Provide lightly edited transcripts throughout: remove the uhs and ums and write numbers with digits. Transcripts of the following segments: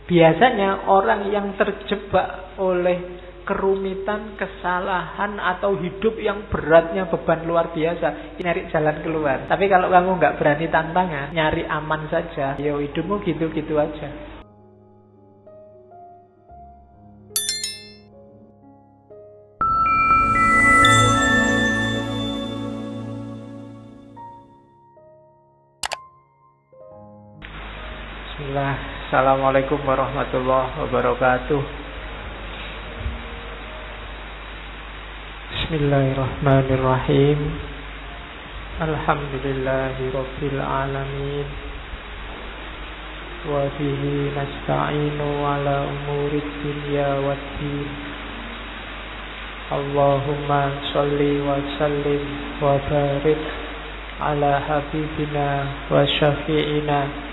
Biasanya orang yang terjebak oleh kerumitan, kesalahan, atau hidup yang beratnya beban luar biasa, nyari jalan keluar. Tapi kalau kamu nggak berani tantangan, nyari aman saja, ya hidupmu gitu-gitu aja. Bismillah. Assalamualaikum warahmatullahi wabarakatuh. Bismillahirrahmanirrahim. Alhamdulillahi rabbil alamin. Wa bihi nasta'inu ala umurid dunya waddin. Allahumma sholli wa sallim wa barik ala habibina wa syafi'ina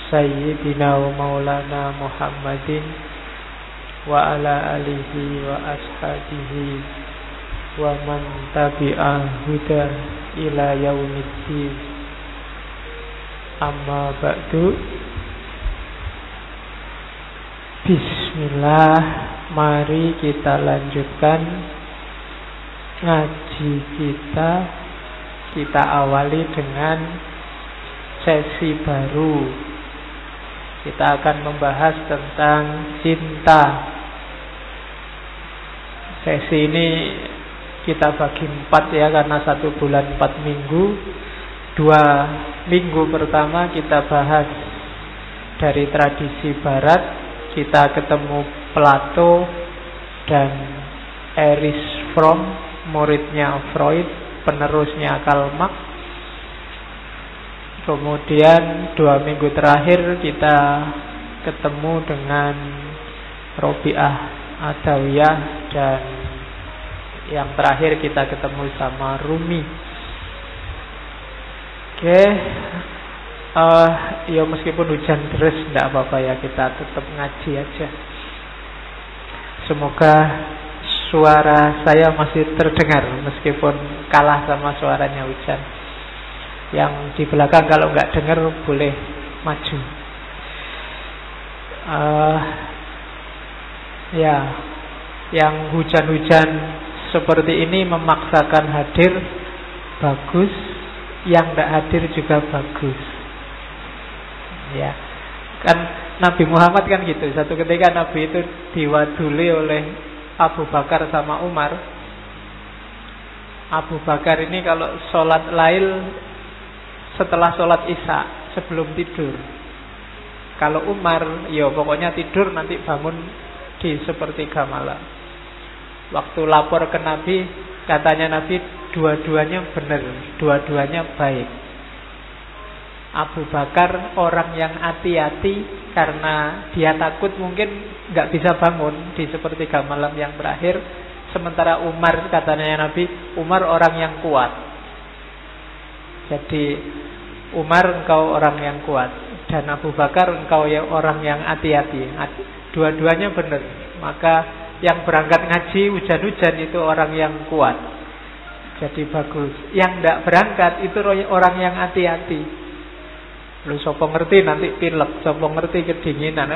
Sayyidina wa maulana Muhammadin wa ala alihi wa ashabihi wa man tabi'ah huda ila yaumiddin. Amma ba'du. Bismillah. Mari kita lanjutkan ngaji kita. Kita awali dengan sesi baru. Kita akan membahas tentang cinta. Sesi ini kita bagi 4 ya, karena 1 bulan 4 minggu. 2 minggu pertama kita bahas dari tradisi barat. Kita ketemu Plato dan Erich Fromm, muridnya Freud, penerusnya Karl Marx. Kemudian 2 minggu terakhir kita ketemu dengan Robiah Adawiyah, dan yang terakhir kita ketemu sama Rumi. Oke, ya meskipun hujan deras tidak apa-apa ya, kita tetap ngaji aja. Semoga suara saya masih terdengar meskipun kalah sama suaranya hujan. Yang di belakang kalau nggak dengar boleh maju. Ya, yang hujan-hujan seperti ini memaksakan hadir, bagus. Yang tidak hadir juga bagus. Ya, kan Nabi Muhammad kan gitu. Satu ketika Nabi itu diwaduli oleh Abu Bakar sama Umar. Abu Bakar ini kalau sholat lail setelah sholat isya, sebelum tidur. Kalau Umar, ya pokoknya tidur nanti bangun di sepertiga malam. Waktu lapor ke Nabi, katanya Nabi dua-duanya benar, dua-duanya baik. Abu Bakar orang yang hati-hati karena dia takut mungkin nggak bisa bangun di sepertiga malam yang terakhir. Sementara Umar, katanya Nabi, Umar orang yang kuat. Jadi Umar engkau orang yang kuat, dan Abu Bakar engkau ya orang yang hati-hati. Dua-duanya benar. Maka yang berangkat ngaji hujan-hujan itu orang yang kuat, jadi bagus. Yang tidak berangkat itu orang yang hati-hati. Lu sopo ngerti nanti pilek, sopo ngerti kedinginan.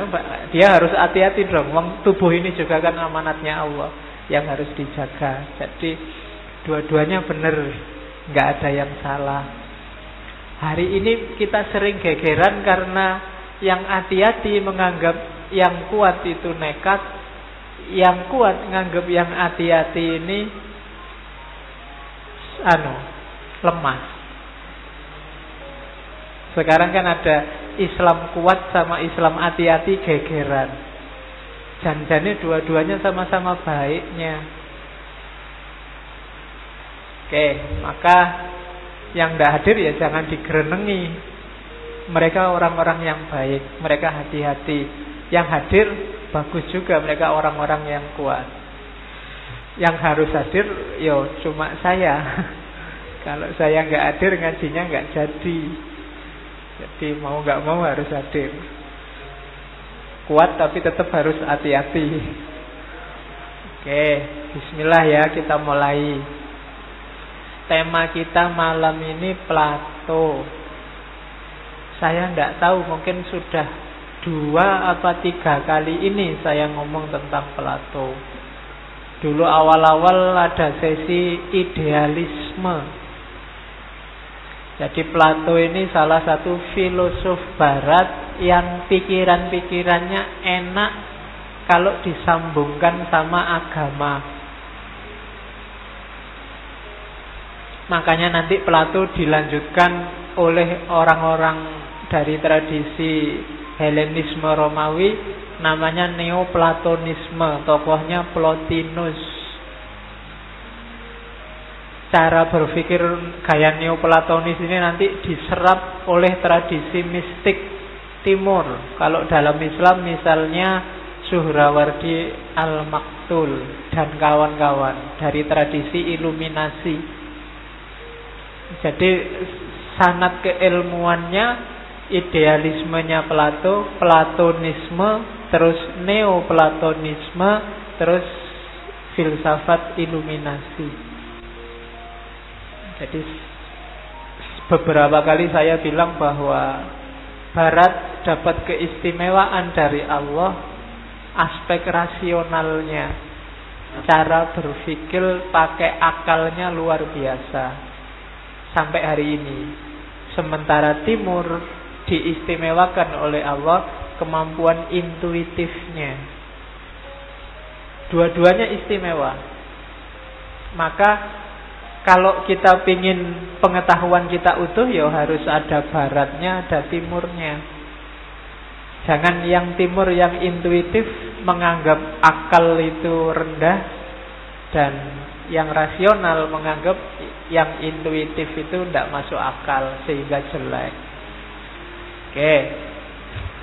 Dia harus hati-hati dong. Tubuh ini juga kan amanatnya Allah yang harus dijaga. Jadi dua-duanya benar, nggak ada yang salah. Hari ini kita sering gegeran karena yang hati-hati menganggap yang kuat itu nekat, yang kuat menganggap yang hati-hati ini lemah. Sekarang kan ada Islam kuat sama Islam hati-hati gegeran. Janjane dua-duanya sama-sama baiknya. Oke, maka yang tidak hadir ya jangan digerenengi. Mereka orang-orang yang baik, mereka hati-hati. Yang hadir bagus juga, mereka orang-orang yang kuat. Yang harus hadir yo cuma saya. Kalau saya nggak hadir ngajinya nggak jadi. Jadi mau nggak mau harus hadir. Kuat tapi tetap harus hati-hati. Oke, bismillah ya, kita mulai. Tema kita malam ini Plato. Saya tidak tahu, mungkin sudah 2 atau 3 kali ini saya ngomong tentang Plato. Dulu awal-awal ada sesi idealisme. Jadi Plato ini salah satu filosof barat yang pikiran-pikirannya enak kalau disambungkan sama agama. Makanya nanti Plato dilanjutkan oleh orang-orang dari tradisi Helenisme Romawi, namanya Neoplatonisme, tokohnya Plotinus. Cara berpikir gaya Neoplatonis ini nanti diserap oleh tradisi mistik Timur. Kalau dalam Islam misalnya Suhrawardi Al-Maktul dan kawan-kawan dari tradisi Iluminasi. Jadi sanad keilmuannya, idealismenya Plato, Platonisme, terus Neoplatonisme, terus filsafat Iluminasi. Jadi beberapa kali saya bilang bahwa Barat dapat keistimewaan dari Allah, aspek rasionalnya, cara berpikir pakai akalnya luar biasa sampai hari ini. Sementara Timur diistimewakan oleh Allah kemampuan intuitifnya. Dua-duanya istimewa. Maka kalau kita ingin pengetahuan kita utuh, ya harus ada baratnya, ada timurnya. Jangan yang timur yang intuitif menganggap akal itu rendah, dan yang rasional menganggap yang intuitif itu tidak masuk akal sehingga jelek. Oke,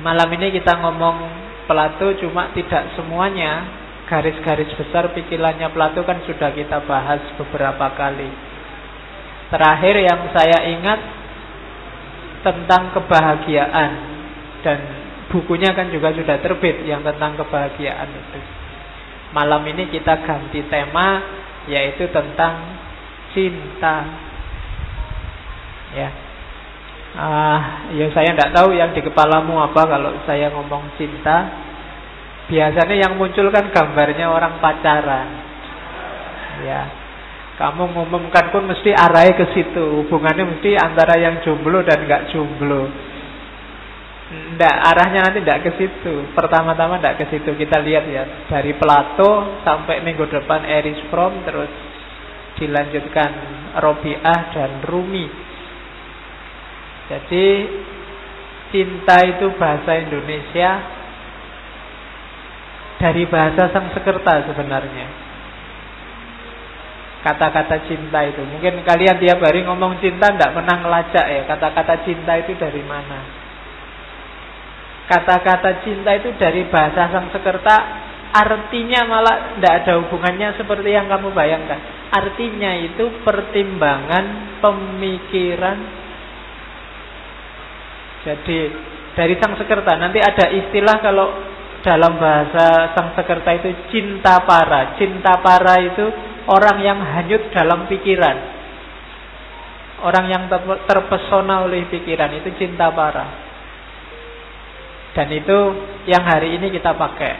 malam ini kita ngomong Plato, cuma tidak semuanya. Garis-garis besar pikirannya Plato kan sudah kita bahas beberapa kali. Terakhir yang saya ingat tentang kebahagiaan, dan bukunya kan juga sudah terbit yang tentang kebahagiaan itu. Malam ini kita ganti tema, yaitu tentang cinta. Ya, ya saya tidak tahu yang di kepalamu apa kalau saya ngomong cinta. Biasanya yang muncul kan gambarnya orang pacaran. Ya, kamu ngumumkan pun mesti arahnya ke situ. Hubungannya mesti antara yang jomblo dan nggak jomblo. Nggak, arahnya nanti nggak ke situ. Pertama-tama nggak ke situ. Kita lihat ya, dari Plato sampai minggu depan Erich Fromm, terus dilanjutkan Robiah dan Rumi. Jadi cinta itu bahasa Indonesia dari bahasa Sanskerta sebenarnya. Kata-kata cinta itu, mungkin kalian tiap hari ngomong cinta tidak pernah ngelacak ya, kata-kata cinta itu dari mana. Kata-kata cinta itu dari bahasa Sanskerta, artinya malah tidak ada hubungannya seperti yang kamu bayangkan. Artinya itu pertimbangan, pemikiran. Jadi dari Sanskerta nanti ada istilah, kalau dalam bahasa Sanskerta itu cinta para. Cinta para itu orang yang hanyut dalam pikiran, orang yang terpesona oleh pikiran, itu cinta para. Dan itu yang hari ini kita pakai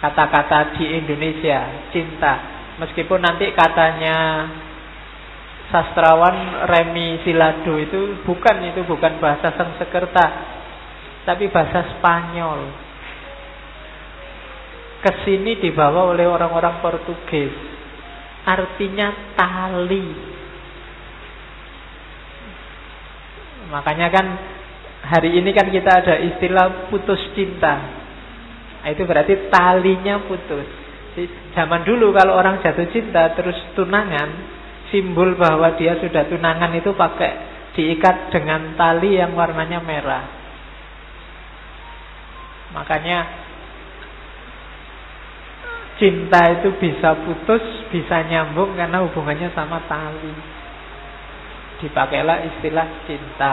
kata-kata di Indonesia, cinta. Meskipun nanti katanya sastrawan Remi Silado itu bukan bahasa Sanskerta, tapi bahasa Spanyol. Kesini dibawa oleh orang-orang Portugis. Artinya tali. Makanya kan hari ini kan kita ada istilah putus cinta. Itu berarti talinya putus. Zaman dulu kalau orang jatuh cinta terus tunangan, simbol bahwa dia sudah tunangan itu pakai diikat dengan tali yang warnanya merah. Makanya cinta itu bisa putus, bisa nyambung karena hubungannya sama tali. Dipakailah istilah cinta.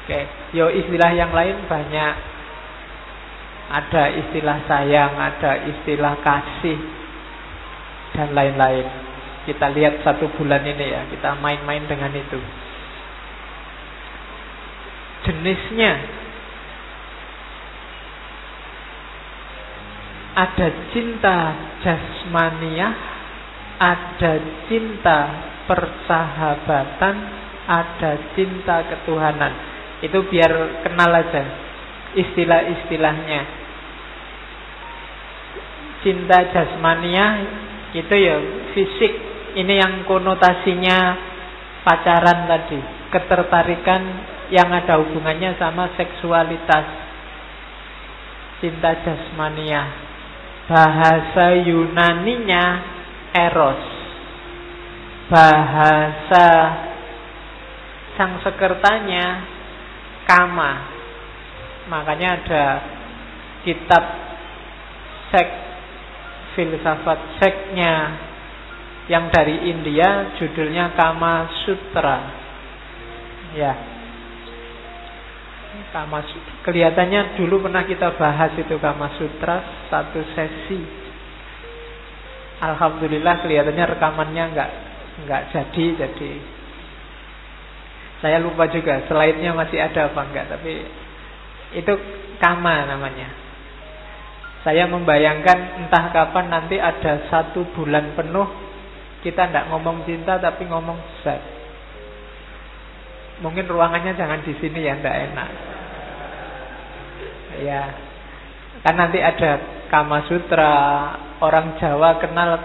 Oke, yo istilah yang lain banyak. Ada istilah sayang, ada istilah kasih, dan lain-lain. Kita lihat 1 bulan ini ya, kita main-main dengan itu. Jenisnya Ada cinta jasmaniah, ada cinta persahabatan, ada cinta ketuhanan. Itu biar kenal aja istilah-istilahnya. Cinta jasmaniah itu ya fisik. Ini yang konotasinya pacaran tadi, ketertarikan yang ada hubungannya sama seksualitas. Cinta jasmaniah. Bahasa Yunaninya eros. Bahasa Sangsekertanya kama. Makanya ada kitab seks, filsafat seksnya yang dari India, judulnya Kama Sutra. Ya, Kama Sutra. Kelihatannya dulu pernah kita bahas itu Kama Sutra satu sesi. Alhamdulillah kelihatannya rekamannya enggak jadi saya lupa juga slide-nya masih ada apa enggak, tapi itu Kama namanya. Saya membayangkan entah kapan nanti ada 1 bulan penuh kita tidak ngomong cinta tapi ngomong seks. Mungkin ruangannya jangan di sini ya, tidak enak. Ya, kan nanti ada Kama Sutra. Orang Jawa kenal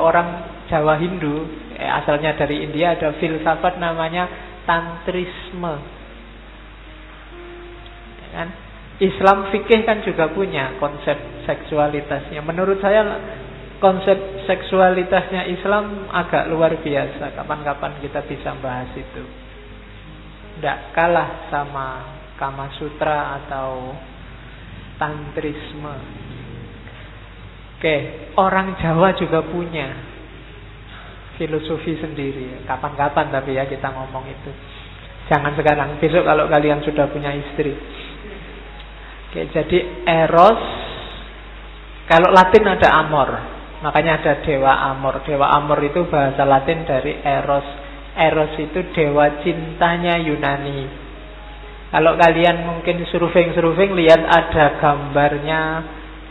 orang Jawa Hindu, asalnya dari India, ada filsafat namanya tantrisme. Ya kan? Islam fikih kan juga punya konsep seksualitasnya. Menurut saya konsep seksualitasnya Islam agak luar biasa. Kapan-kapan kita bisa bahas itu. Tidak kalah sama Kama Sutra atau tantrisme. Oke, orang Jawa juga punya filosofi sendiri. Kapan-kapan tapi ya kita ngomong itu. Jangan sekarang, besok kalau kalian sudah punya istri. Oke, jadi eros. Kalau Latin ada amor. Makanya ada dewa amor. Dewa amor itu bahasa Latin dari eros. Eros itu dewa cintanya Yunani. Kalau kalian mungkin surfing lihat ada gambarnya.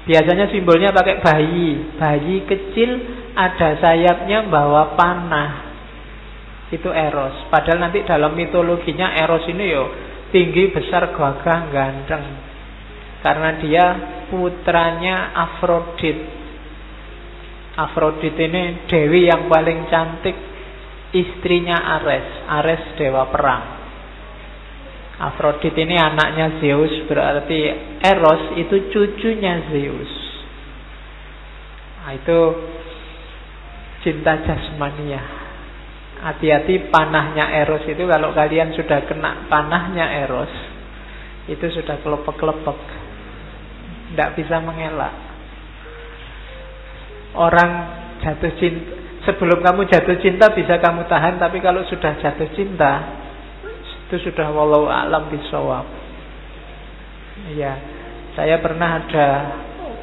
Biasanya simbolnya pakai bayi. Bayi kecil ada sayapnya bawa panah. Itu eros. Padahal nanti dalam mitologinya eros ini tinggi, besar, gagah, ganteng. Karena dia putranya Afrodit. Afrodit ini dewi yang paling cantik. Istrinya Ares. Ares dewa perang. Afrodit ini anaknya Zeus, berarti Eros itu cucunya Zeus. Nah, itu cinta jasmania. Hati-hati panahnya Eros itu, kalau kalian sudah kena panahnya Eros, itu sudah kelepek-kelepek, tidak bisa mengelak. Orang jatuh cinta, sebelum kamu jatuh cinta bisa kamu tahan, tapi kalau sudah jatuh cinta itu sudah wallahu a'lam bishawab. Iya, saya pernah ada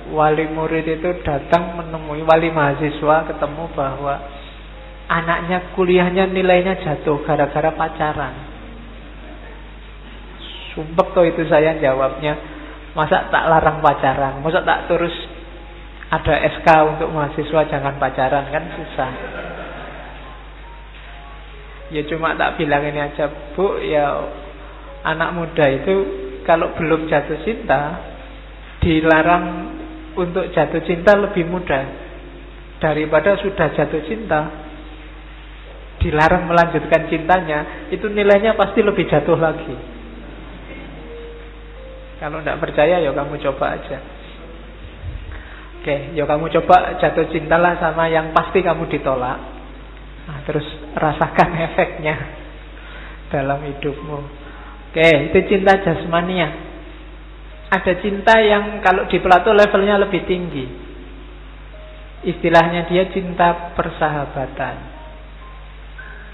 wali murid itu datang menemui wali mahasiswa, ketemu bahwa anaknya kuliahnya nilainya jatuh gara-gara pacaran. Sumpek toh itu saya jawabnya, masa tak larang pacaran, masa tak terus ada SK untuk mahasiswa jangan pacaran, kan susah. Ya cuma tak bilang ini aja, Bu, ya anak muda itu kalau belum jatuh cinta dilarang untuk jatuh cinta lebih mudah daripada sudah jatuh cinta dilarang melanjutkan cintanya, itu nilainya pasti lebih jatuh lagi. Kalau tidak percaya ya kamu coba aja. Oke, ya kamu coba jatuh cintalah sama yang pasti kamu ditolak. Nah, terus rasakan efeknya dalam hidupmu. Oke, itu cinta jasmania. Ada cinta yang kalau di Plato levelnya lebih tinggi. Istilahnya dia cinta persahabatan.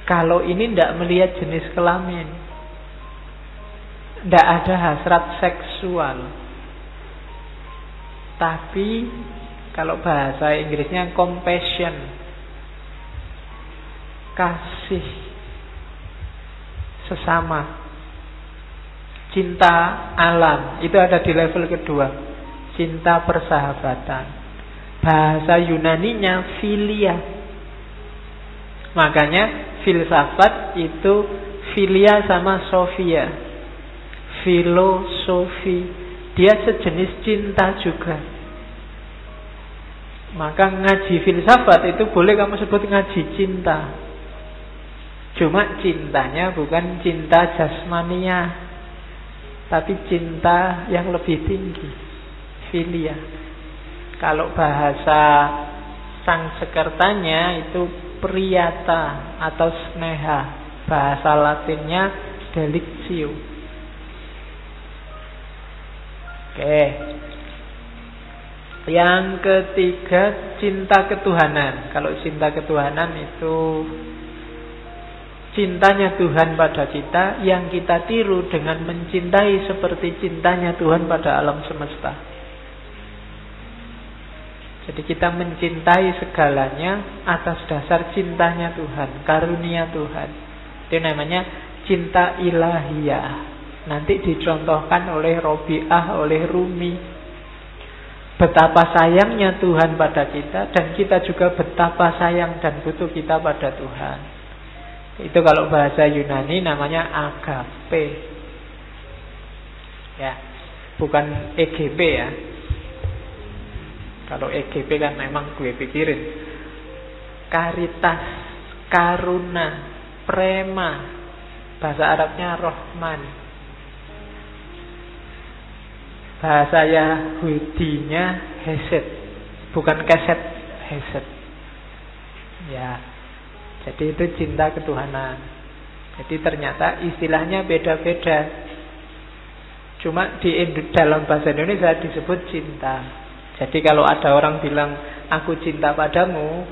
Kalau ini tidak melihat jenis kelamin, tidak ada hasrat seksual, tapi kalau bahasa Inggrisnya compassion, kasih sesama, cinta alam, itu ada di level kedua. cinta persahabatan. Bahasa Yunaninya philia. Makanya filsafat itu philia sama sophia. Filosofi, dia sejenis cinta juga. Maka ngaji filsafat itu boleh kamu sebut ngaji cinta. Cuma cintanya bukan cinta jasmania, tapi cinta yang lebih tinggi, philia. Kalau bahasa Sanskertanya itu priyata atau sneha. Bahasa Latinnya delictio. Oke. Yang ketiga, cinta ketuhanan. Kalau cinta ketuhanan itu cintanya Tuhan pada kita yang kita tiru dengan mencintai seperti cintanya Tuhan pada alam semesta. Jadi kita mencintai segalanya atas dasar cintanya Tuhan, karunia Tuhan. Itu namanya cinta ilahiyah. Nanti dicontohkan oleh Robi'ah, oleh Rumi. Betapa sayangnya Tuhan pada kita, dan kita juga betapa sayang dan butuh kita pada Tuhan. Itu kalau bahasa Yunani namanya agape. Ya, bukan EGP ya. Kalau EGP kan memang gue pikirin. Karitas, karuna, prema. Bahasa Arabnya Rahman. Bahasa Yahudinya Hesed. Bukan keset, Hesed. Ya. Jadi itu cinta ketuhanan. Jadi ternyata istilahnya beda-beda. Cuma dalam bahasa Indonesia disebut cinta. Jadi kalau ada orang bilang aku cinta padamu,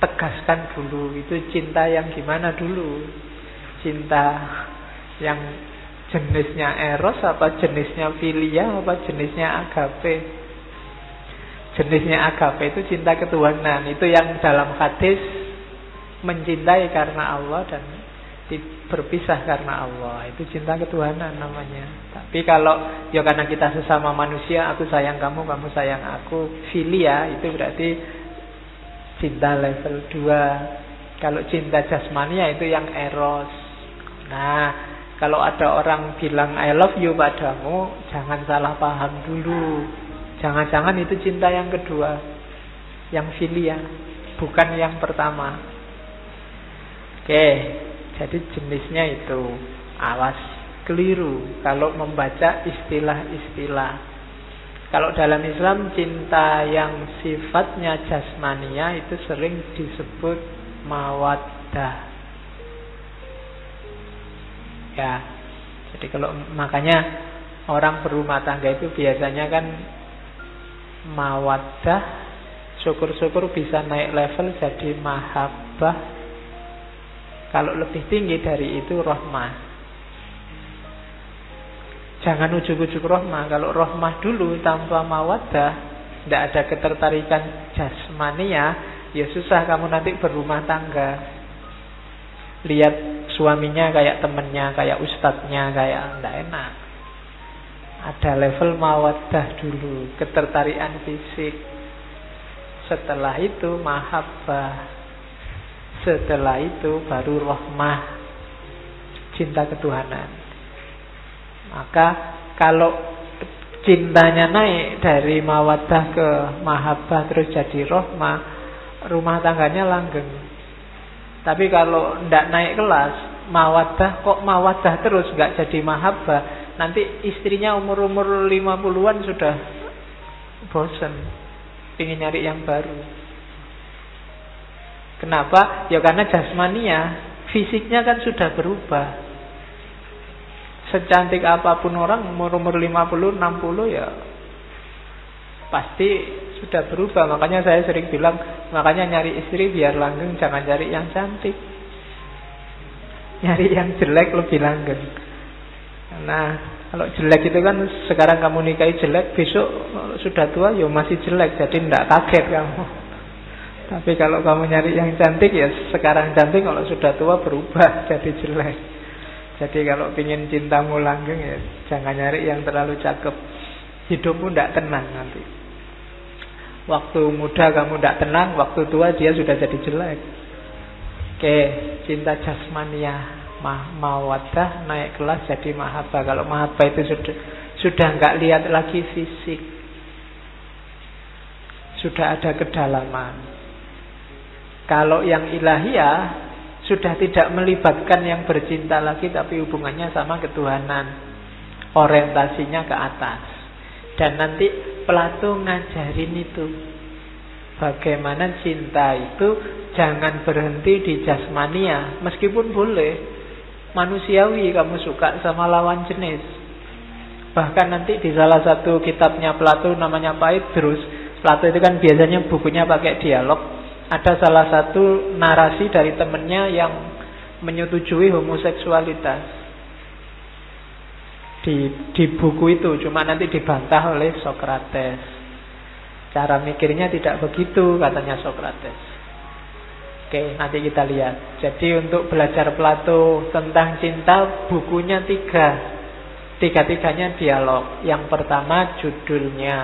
tegaskan dulu itu cinta yang gimana dulu. Cinta yang jenisnya eros, apa jenisnya philia, apa jenisnya agape. Jenisnya agape itu cinta ketuhanan. Itu yang dalam hadis mencintai karena Allah dan berpisah karena Allah. Itu cinta ketuhanan namanya. Tapi kalau ya karena kita sesama manusia, aku sayang kamu, kamu sayang aku, philia, itu berarti cinta level 2. Kalau cinta jasmania itu yang eros. Nah, kalau ada orang bilang I love you padamu, jangan salah paham dulu. Jangan-jangan itu cinta yang kedua, yang philia, bukan yang pertama. Oke, jadi jenisnya itu. Awas keliru kalau membaca istilah-istilah. Kalau dalam Islam cinta yang sifatnya jasmania itu sering disebut mawaddah. Ya. Jadi kalau makanya orang berumah tangga itu biasanya kan mawaddah, syukur-syukur bisa naik level jadi mahabbah. Kalau lebih tinggi dari itu rahmah. Jangan ujuk-ujuk rahmah. Kalau rahmah dulu tanpa mawaddah, tidak ada ketertarikan jasmania, ya susah kamu nanti berumah tangga. Lihat suaminya kayak temennya, kayak ustadznya, kayak tidak enak. Ada level mawaddah dulu, ketertarikan fisik. Setelah itu mahabbah. Setelah itu baru rahmah, cinta ketuhanan. Maka kalau cintanya naik dari mawaddah ke mahabbah terus jadi rahmah, rumah tangganya langgeng. Tapi kalau tidak naik kelas, mawaddah kok mawaddah terus nggak jadi mahabbah, nanti istrinya umur-umur 50-an sudah bosen, ingin nyari yang baru. Kenapa? Ya karena jasmania, fisiknya kan sudah berubah. Secantik apapun orang umur-umur 50, 60 ya pasti sudah berubah. Makanya saya sering bilang, makanya nyari istri biar langgeng, jangan cari yang cantik. Nyari yang jelek lebih langgeng. Nah, kalau jelek itu kan sekarang kamu nikahi jelek, besok sudah tua ya masih jelek, jadi tidak kaget kamu. Tapi kalau kamu nyari yang cantik, ya sekarang cantik, kalau sudah tua berubah jadi jelek. Jadi kalau ingin cintamu langgeng, ya jangan nyari yang terlalu cakep. hidupmu tidak tenang nanti. Waktu muda kamu tidak tenang, waktu tua dia sudah jadi jelek. Oke, cinta jasmania mawaddah naik kelas jadi mahabbah. Kalau mahabbah itu sudah nggak lihat lagi fisik, sudah ada kedalaman. Kalau yang ilahiyah sudah tidak melibatkan yang bercinta lagi, tapi hubungannya sama ketuhanan, orientasinya ke atas. Dan nanti Plato ngajarin itu, bagaimana cinta itu jangan berhenti di jasmania. Meskipun boleh manusiawi kamu suka sama lawan jenis. Bahkan nanti di salah satu kitabnya Plato namanya Phaedrus, Plato itu kan biasanya bukunya pakai dialog. Ada salah satu narasi dari temennya yang menyetujui homoseksualitas di buku itu, cuma nanti dibantah oleh Socrates. Cara mikirnya tidak begitu, katanya Socrates. Oke, nanti kita lihat. Jadi untuk belajar Plato tentang cinta, bukunya tiga-tiganya dialog. Yang pertama judulnya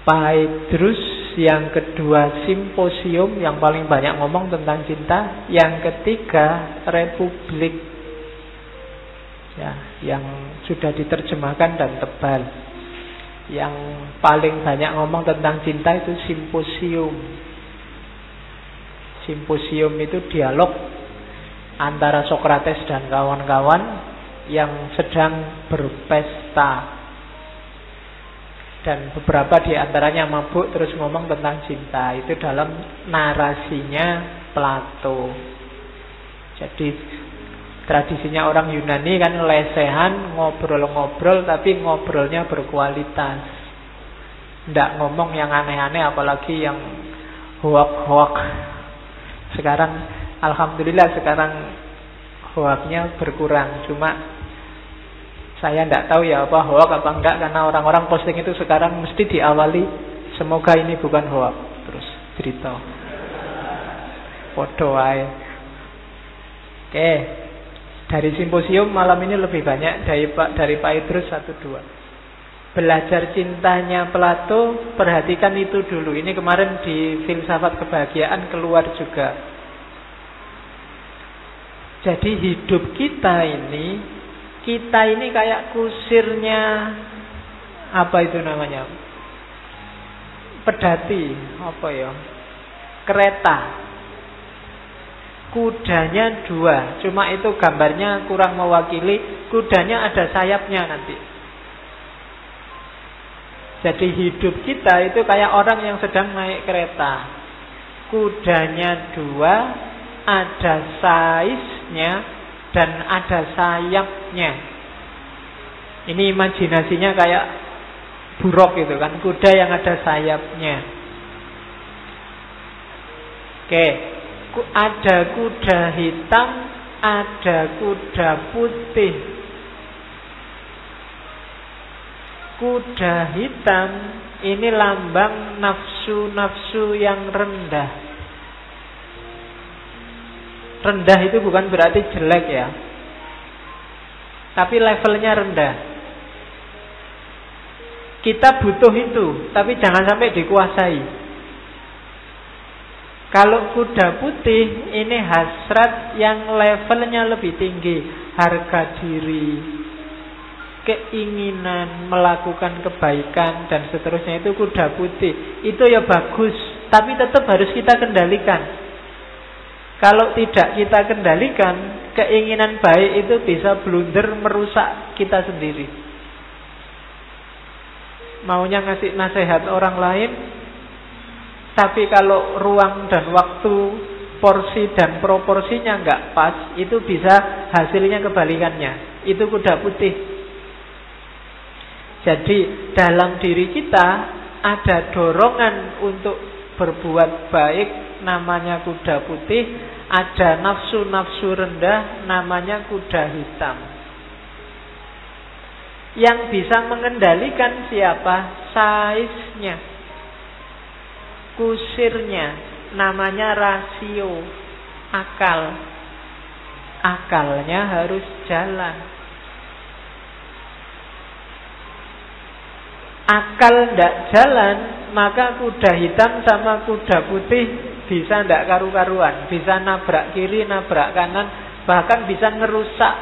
Phaedrus, yang kedua Simposium, yang paling banyak ngomong tentang cinta, yang ketiga Republik, ya, yang sudah diterjemahkan dan tebal. Yang paling banyak ngomong tentang cinta itu Simposium. Simposium itu dialog antara Socrates dan kawan-kawan yang sedang berpesta. Dan beberapa di antaranya mabuk terus ngomong tentang cinta. Itu dalam narasinya Plato. Jadi tradisinya orang Yunani kan lesehan, ngobrol-ngobrol, tapi ngobrolnya berkualitas. Tidak ngomong yang aneh-aneh, apalagi yang hoak-hoak. Sekarang alhamdulillah hoaknya berkurang. Cuma saya tidak tahu ya apa hoak apa enggak, karena orang-orang posting itu sekarang mesti diawali semoga ini bukan hoak, terus cerita podo ae. Oke, dari Simposium malam ini lebih banyak dari Phaedrus 1-2. Belajar cintanya Plato, perhatikan itu dulu. Ini kemarin di Filsafat Kebahagiaan keluar juga. Jadi hidup kita ini kayak kusirnya, apa itu namanya? Pedati, apa ya? Kereta. Kudanya 2, cuma itu gambarnya kurang mewakili. Kudanya ada sayapnya nanti. Jadi hidup kita itu kayak orang yang sedang naik kereta. Kudanya 2, ada saisnya dan ada sayapnya. Ini imajinasinya kayak buruk gitu kan, kuda yang ada sayapnya. Oke, ada kuda hitam, ada kuda putih. Kuda hitam ini lambang nafsu-nafsu yang rendah. Rendah itu bukan berarti jelek ya, tapi levelnya rendah. Kita butuh itu, tapi jangan sampai dikuasai. Kalau kuda putih ini hasrat yang levelnya lebih tinggi, harga diri, keinginan melakukan kebaikan dan seterusnya, itu kuda putih. Itu ya bagus, tapi tetap harus kita kendalikan. Kalau tidak kita kendalikan, keinginan baik itu bisa blunder, merusak kita sendiri. Maunya ngasih nasihat orang lain, tapi kalau ruang dan waktu, porsi dan proporsinya nggak pas, itu bisa hasilnya kebalikannya. Itu kuda putih. Jadi dalam diri kita ada dorongan untuk berbuat baik, namanya kuda putih. Ada nafsu-nafsu rendah, namanya kuda hitam. Yang bisa mengendalikan siapa? Saiznya, kusirnya, namanya rasio, akal. Akalnya harus jalan. akal ndak jalan, maka kuda hitam sama kuda putih bisa ndak karu-karuan, bisa nabrak kiri, nabrak kanan, bahkan bisa ngerusak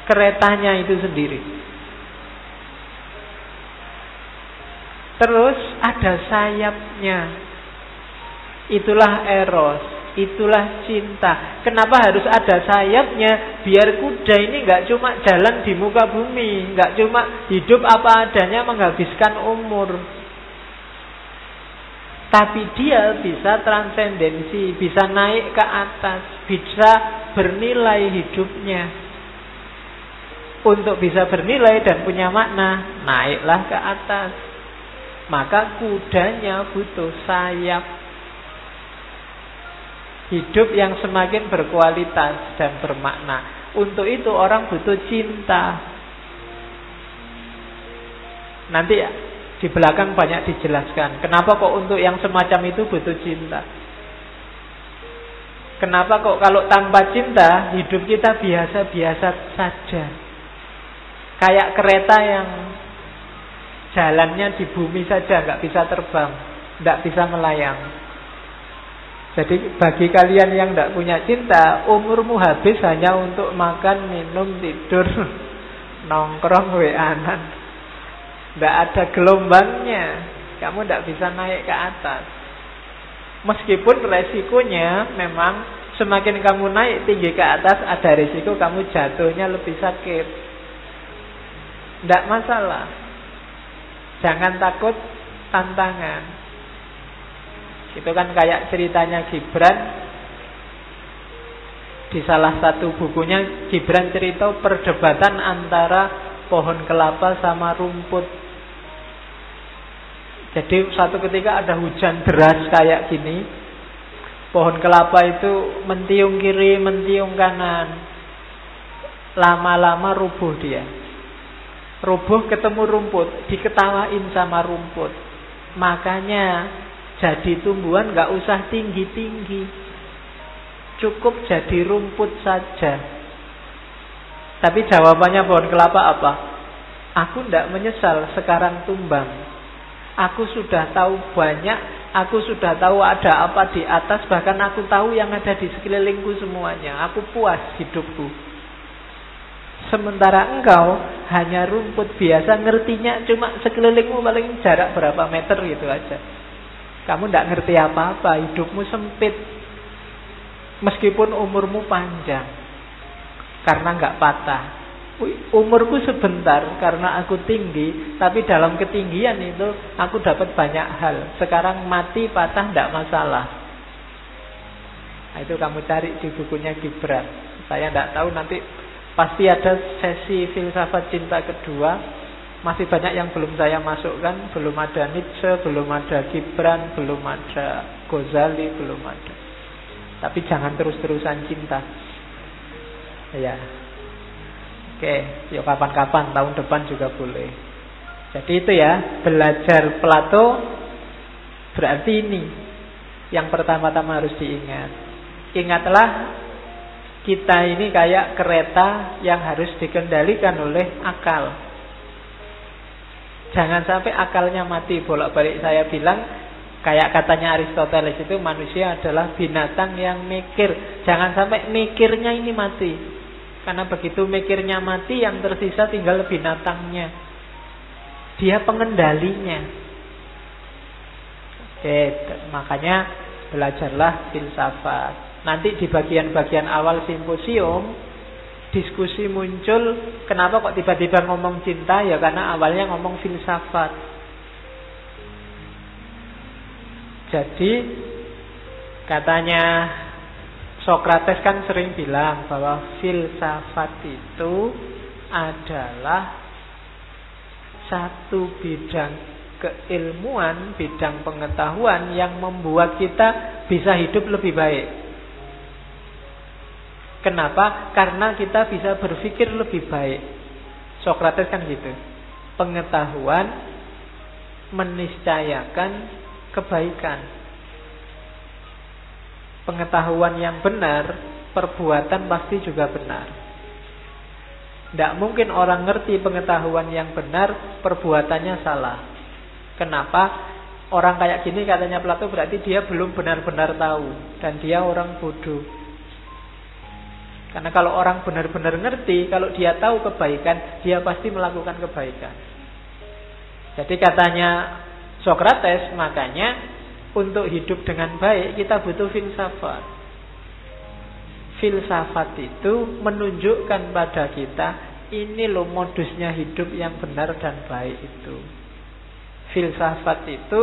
keretanya itu sendiri. Terus ada sayapnya. Itulah eros, itulah cinta. Kenapa harus ada sayapnya? Biar kuda ini nggak cuma jalan di muka bumi, nggak cuma hidup apa adanya menghabiskan umur, tapi dia bisa transendensi, bisa naik ke atas, bisa bernilai hidupnya. Untuk bisa bernilai dan punya makna, naiklah ke atas. Maka kudanya butuh sayap. Hidup yang semakin berkualitas dan bermakna. Untuk itu orang butuh cinta. Nanti di belakang banyak dijelaskan kenapa kok untuk yang semacam itu butuh cinta. Kenapa kok kalau tanpa cinta hidup kita biasa-biasa saja, kayak kereta yang jalannya di bumi saja, nggak bisa terbang, nggak bisa melayang. Jadi bagi kalian yang nggak punya cinta, umurmu habis hanya untuk makan, minum, tidur, nongkrong, weanan. Nggak ada gelombangnya, kamu nggak bisa naik ke atas. Meskipun resikonya memang semakin kamu naik tinggi ke atas, ada resiko kamu jatuhnya lebih sakit. Nggak masalah. Jangan takut tantangan. Itu kan kayak ceritanya Gibran. Di salah satu bukunya Gibran cerita perdebatan antara pohon kelapa sama rumput. Jadi suatu ketika ada hujan deras kayak gini. Pohon kelapa itu mentiung kiri, mentiung kanan. Lama-lama rubuh dia. Rubuh ketemu rumput, diketawain sama rumput. Makanya jadi tumbuhan gak usah tinggi-tinggi, cukup jadi rumput saja. Tapi jawabannya pohon kelapa apa? Aku ndak menyesal sekarang tumbang. Aku sudah tahu banyak, aku sudah tahu ada apa di atas, bahkan aku tahu yang ada di sekelilingku semuanya. Aku puas hidupku. Sementara engkau hanya rumput biasa, ngertinya cuma sekelilingmu paling jarak berapa meter gitu aja. Kamu ndak ngerti apa-apa, hidupmu sempit. Meskipun umurmu panjang, karena nggak patah. Umurku sebentar karena aku tinggi, tapi dalam ketinggian itu aku dapat banyak hal. Sekarang mati patah ndak masalah. Nah, itu kamu cari di bukunya Gibran. Saya ndak tahu, nanti pasti ada sesi filsafat cinta kedua. Masih banyak yang belum saya masukkan. Belum ada Nietzsche, belum ada Gibran, belum ada Ghazali, belum ada. Tapi jangan terus-terusan cinta. Ya. Oke, yuk kapan-kapan, tahun depan juga boleh. Jadi itu ya, belajar Plato berarti ini yang pertama-tama harus diingat. Ingatlah, kita ini kayak kereta yang harus dikendalikan oleh akal. Jangan sampai akalnya mati bolak-balik. Saya bilang, kayak katanya Aristoteles itu, manusia adalah binatang yang mikir. Jangan sampai mikirnya ini mati. Karena begitu mikirnya mati, yang tersisa tinggal binatangnya. Dia pengendalinya. Oke, makanya belajarlah filsafat. Nanti di bagian-bagian awal simposium, diskusi muncul, kenapa kok tiba-tiba ngomong cinta? Ya karena awalnya ngomong filsafat. Jadi katanya Sokrates kan sering bilang bahwa filsafat itu adalah satu bidang keilmuan, bidang pengetahuan yang membuat kita bisa hidup lebih baik. Kenapa? Karena kita bisa berpikir lebih baik. Sokrates kan gitu. Pengetahuan meniscayakan kebaikan. Pengetahuan yang benar, perbuatan pasti juga benar. Tidak mungkin orang ngerti pengetahuan yang benar, perbuatannya salah. Kenapa? Orang kayak gini katanya Plato berarti dia belum benar-benar tahu. Dan dia orang bodoh. Karena kalau orang benar-benar ngerti, kalau dia tahu kebaikan, dia pasti melakukan kebaikan. Jadi katanya Sokrates, makanya untuk hidup dengan baik kita butuh filsafat. Filsafat itu menunjukkan pada kita, ini loh modusnya hidup yang benar dan baik itu. Filsafat itu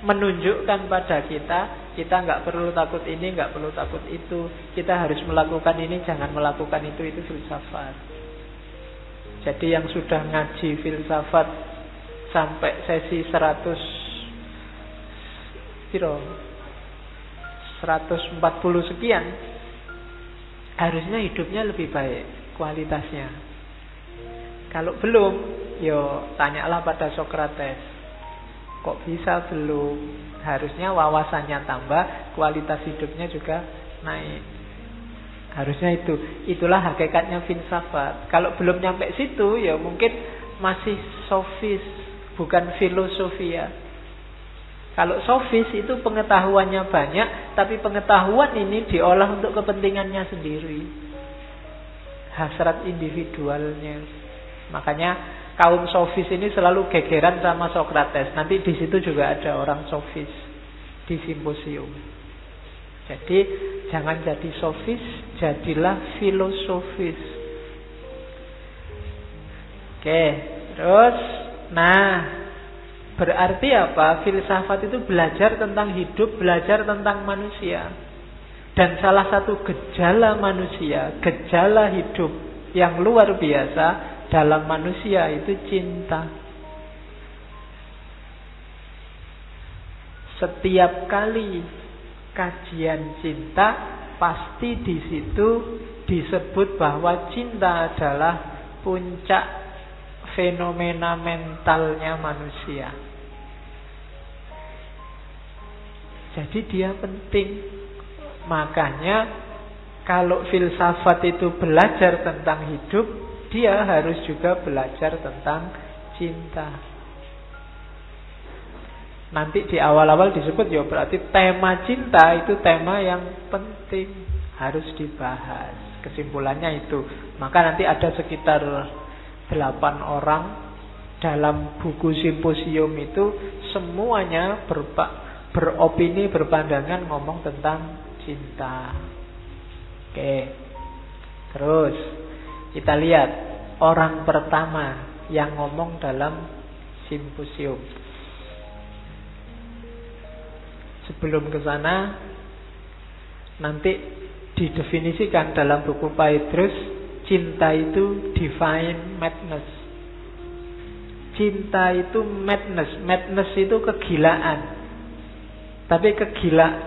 menunjukkan pada kita nggak perlu takut ini, nggak perlu takut itu. Kita harus melakukan ini, jangan melakukan itu filsafat. Jadi yang sudah ngaji filsafat sampai sesi 140 sekian, harusnya hidupnya lebih baik kualitasnya. Kalau belum, yo tanyalah pada Sokrates. Kok bisa belum? Harusnya wawasannya tambah, kualitas hidupnya juga naik. Harusnya itu. Itulah hakikatnya filsafat. Kalau belum nyampe situ, ya mungkin masih sofis, bukan filosofia. Kalau sofis itu pengetahuannya banyak, tapi pengetahuan ini diolah untuk kepentingannya sendiri, hasrat individualnya. Makanya kaum sofis ini selalu gegeran sama Sokrates. Nanti di situ juga ada orang sofis di simposium. Jadi jangan jadi sofis, jadilah filosofis. Oke, terus berarti apa? Filsafat itu belajar tentang hidup, belajar tentang manusia. Dan salah satu gejala manusia, gejala hidup yang luar biasa dalam manusia itu cinta. Setiap kali kajian cinta, pasti di situ disebut bahwa cinta adalah puncak fenomena mentalnya manusia. Jadi dia penting. Makanya kalau filsafat itu belajar tentang hidup, dia harus juga belajar tentang cinta. Nanti di awal-awal disebut ya berarti tema cinta itu tema yang penting, harus dibahas. Kesimpulannya itu. Maka nanti ada sekitar 8 orang dalam buku simposium itu, semuanya beropini, berpandangan ngomong tentang cinta. Oke. Terus kita lihat orang pertama yang ngomong dalam simposium. Sebelum ke sana, nanti didefinisikan dalam buku Phaedrus, cinta itu divine madness. Cinta itu madness. Madness itu kegilaan. Tapi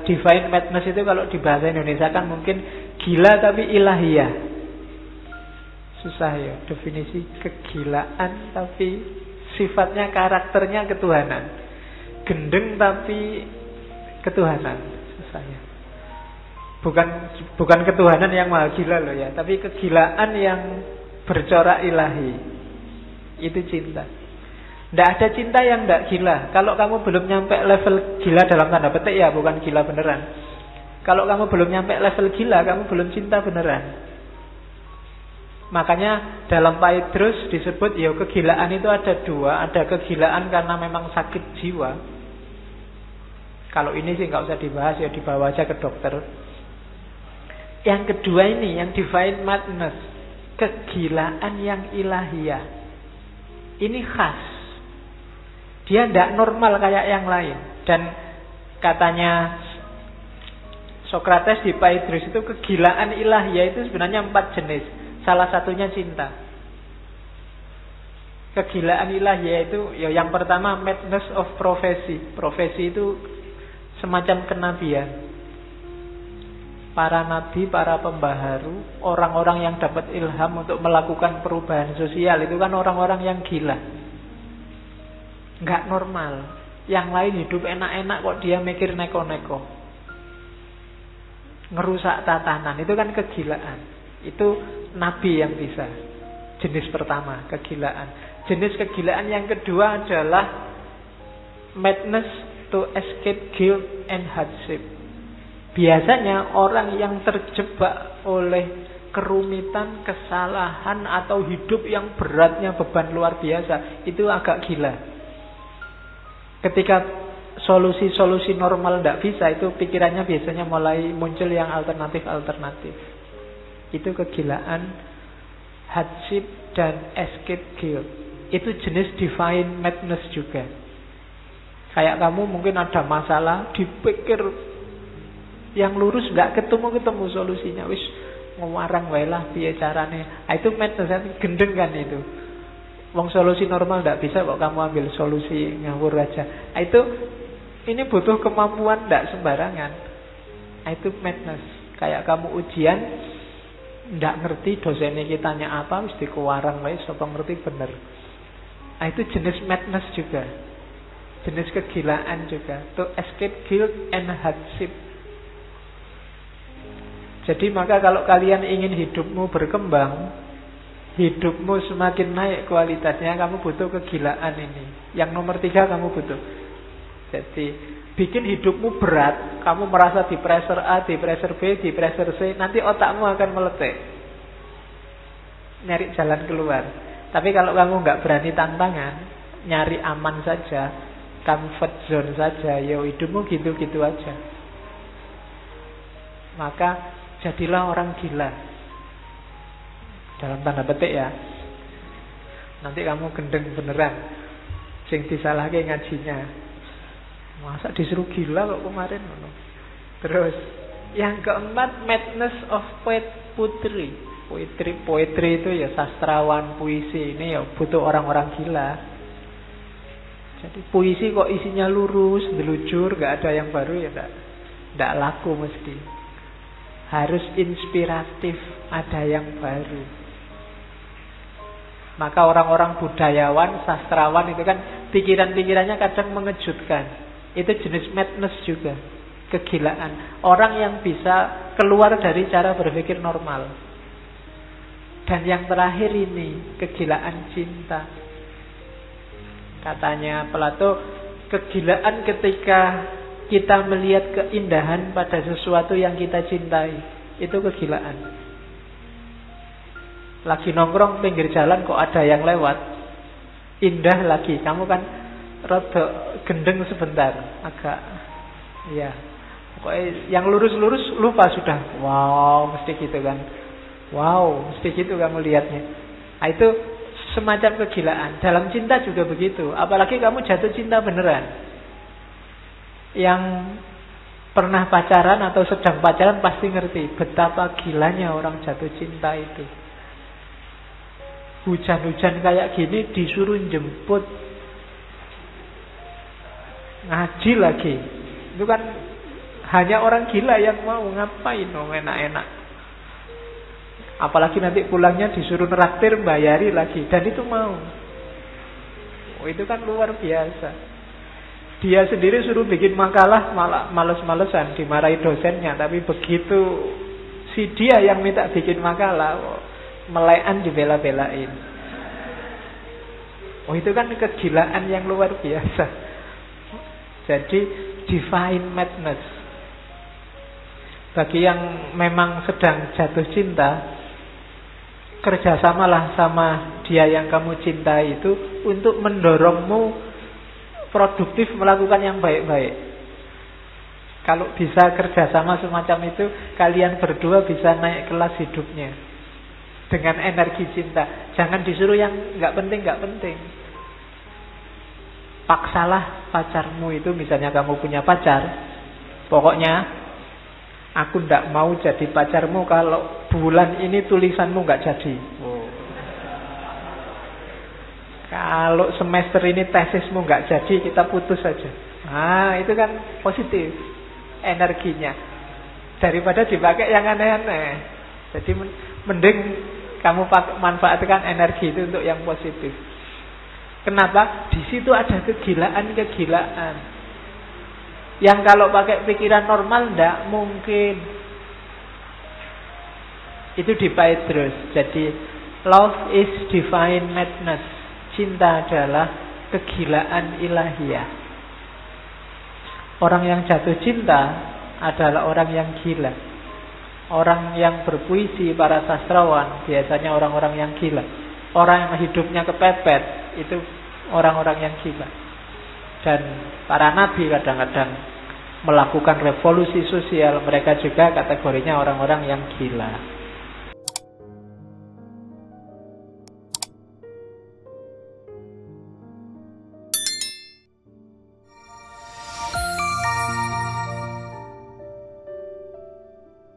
divine madness itu kalau di bahasa Indonesia kan mungkin gila tapi ilahiyah. Susah ya definisi kegilaan tapi sifatnya, karakternya ketuhanan. Gendeng tapi ketuhanan. Susah ya. Bukan ketuhanan yang maha gila loh ya, tapi kegilaan yang bercorak ilahi. Itu cinta. Tidak ada cinta yang tidak gila. Kalau kamu belum nyampe level gila dalam tanda petik ya, bukan gila beneran. Kalau kamu belum nyampe level gila, kamu belum cinta beneran. Makanya dalam Phaedrus disebut ya kegilaan itu ada 2. Ada kegilaan karena memang sakit jiwa. Kalau ini sih nggak usah dibahas ya, dibawa aja ke dokter. Yang kedua ini, yang divine madness, kegilaan yang ilahiyah. Ini khas. Dia tidak normal kayak yang lain. Dan katanya Sokrates di Phaedrus itu kegilaan ilahiyah itu sebenarnya 4 jenis. Salah satunya cinta. Kegilaan ilahiyah itu ya yang pertama madness of prophecy. Profesi itu semacam kenabian. Para nabi, para pembaharu, orang-orang yang dapat ilham untuk melakukan perubahan sosial, itu kan orang-orang yang gila, nggak normal. Yang lain hidup enak-enak kok dia mikir neko-neko, ngerusak tatanan, itu kan kegilaan. Itu nabi yang bisa. Jenis pertama, kegilaan. Jenis kegilaan yang kedua adalah madness to escape guilt and hardship. Biasanya orang yang terjebak oleh kerumitan, kesalahan, atau hidup yang beratnya beban luar biasa, itu agak gila. Ketika solusi-solusi normal tidak bisa, itu pikirannya biasanya mulai muncul yang alternatif-alternatif. Itu kegilaan, hardship, dan escape guilt. Itu jenis divine madness juga. Kayak kamu mungkin ada masalah, dipikir yang lurus, nggak ketemu solusinya, wis ngewarang wae lah piye carane. Itu madness, gendeng kan itu. Wong solusi normal nggak bisa kok kamu ambil solusi ngawur aja. Ini butuh kemampuan, nggak sembarangan. Itu madness. Kayak kamu ujian nggak ngerti dosennya kitanya apa, wis dikewarang wae sapa ngerti bener. Itu jenis madness juga. Jenis kegilaan juga. To escape guilt and hardship. Jadi maka kalau kalian ingin hidupmu berkembang, hidupmu semakin naik kualitasnya, kamu butuh kegilaan ini. Yang nomor 3 kamu butuh. Jadi bikin hidupmu berat, kamu merasa di pressure A, di pressure B, di pressure C, nanti otakmu akan meletek. Nyari jalan keluar. Tapi kalau kamu nggak berani tantangan, nyari aman saja, comfort zone saja, ya hidupmu gitu-gitu aja. Maka jadilah orang gila. Dalam tanda petik ya. Nanti kamu gendeng beneran. Sing disalahke ngajinya. Masa disuruh gila kok kemarin. Terus yang keempat, madness of poetry. Poetry itu ya sastrawan, puisi. Ini ya butuh orang-orang gila. Jadi puisi kok isinya lurus, delujur, gak ada yang baru ya gak laku mesti. Harus inspiratif, ada yang baru. Maka orang-orang budayawan, sastrawan itu kan pikiran-pikirannya kadang mengejutkan. Itu jenis madness juga, kegilaan. Orang yang bisa keluar dari cara berpikir normal. Dan yang terakhir ini, kegilaan cinta. Katanya Plato, kegilaan ketika kita melihat keindahan pada sesuatu yang kita cintai. Itu kegilaan. Lagi nongkrong pinggir jalan kok ada yang lewat, indah lagi, kamu kan rada gendeng sebentar, agak ya. Pokoknya yang lurus-lurus lupa sudah. Wow, mesti gitu kan. Wow, mesti gitu kamu lihatnya. Itu semacam kegilaan. Dalam cinta juga begitu. Apalagi kamu jatuh cinta beneran. Yang pernah pacaran atau sedang pacaran pasti ngerti betapa gilanya orang jatuh cinta itu. Hujan-hujan kayak gini disuruh jemput, ngaji lagi. Itu kan hanya orang gila yang mau. Ngapain dong enak-enak. Apalagi nanti pulangnya disuruh neraktir, bayari lagi. Dan itu mau. Itu kan luar biasa. Dia sendiri suruh bikin makalah, malah males-malesan, dimarahi dosennya. Tapi begitu si dia yang minta bikin makalah, melekan dibela-belain. Itu kan kegilaan yang luar biasa. Jadi divine madness. Bagi yang memang sedang jatuh cinta, kerjasamalah sama dia yang kamu cintai itu untuk mendorongmu produktif melakukan yang baik-baik. Kalau bisa kerjasama semacam itu, kalian berdua bisa naik kelas hidupnya dengan energi cinta. Jangan disuruh yang nggak penting. Paksalah pacarmu itu, misalnya kamu punya pacar, pokoknya aku ndak mau jadi pacarmu kalau bulan ini tulisanmu nggak jadi. Kalau semester ini tesismu nggak jadi, kita putus saja. Itu kan positif energinya. Daripada dipakai yang aneh-aneh. Jadi mending kamu manfaatkan energi itu untuk yang positif. Kenapa? Di situ ada kegilaan-kegilaan. Yang kalau pakai pikiran normal ndak mungkin. Itu dipait terus. Jadi love is divine madness. Cinta adalah kegilaan ilahiyah. Orang yang jatuh cinta adalah orang yang gila. Orang yang berpuisi, para sastrawan, biasanya orang-orang yang gila. Orang yang hidupnya kepepet, itu orang-orang yang gila. Dan para nabi kadang-kadang melakukan revolusi sosial, mereka juga kategorinya orang-orang yang gila.